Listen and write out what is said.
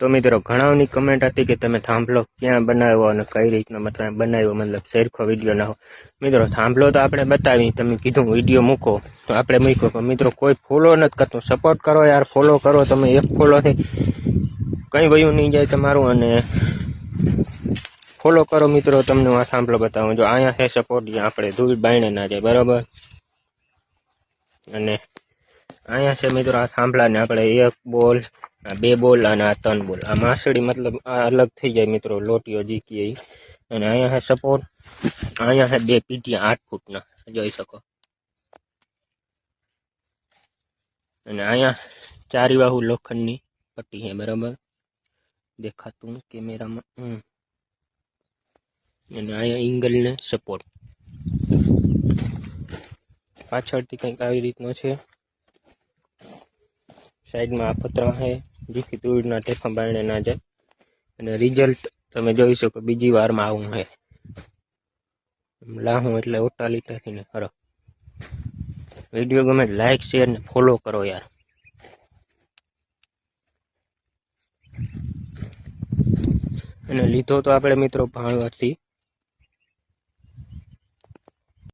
તો મિત્રો ઘણાઓની કમેન્ટ હતી કે તમે થાંભલો ક્યાં બનાવ્યો અને કઈ રીતના મતલબ બનાવ્યો, મતલબ સરખો વિડીયો ના હોય. મિત્રો થાંભલો તો આપણે બતાવી, તમે કીધું વિડીયો મૂકો તો આપણે મૂક્યો, પણ મિત્રો કોઈ ફોલો નથી કરતો. સપોર્ટ કરો યાર, ફોલો કરો. તમે એક ફોલોથી કંઈ વયું નહીં જાય તમારું, અને ફોલો કરો મિત્રો. તમને આ થાંભલો બતાવું, જો અહીંયા છે સપોર્ટ, જ્યાં આપણે ધૂળ બાયણે ના જાય, બરાબર. અને અહીંયા છે મિત્રો આ થાંભલાને આપણે 1 બોલ, આ 2 બોલ અને આ 3 બોલ, આ માસડી મતલબ આ અલગ થઈ જાય મિત્રો, લોટીઓ જીકીએ. અને અહીંયા છે સપોર્ટ, અહીંયા છે 2 પીટીયા 8 ફૂટના, જોઈ શકો. અને અહીંયા 4 બાહુ લોખંડની પટ્ટી છે, બરાબર, દેખાતું કેમેરામાં. અને અહીંયા એંગલને સપોર્ટ પાછળથી કંઈક આવી રીતનો છે. સાઈડમાં આ પતરા છે, જેથી ધૂળના ટેફા બાયણે ના જાય. અને રિઝલ્ટ તમે જોઈ શકો, બીજી વારમાં આવું છે. લાહું એટલે ઓટા લીટાથી ને હરો. વિડીયો ગમે લાઈક શેર ને ફોલો કરો યાર. અને લીધો તો આપણે મિત્રો ભાણવારથી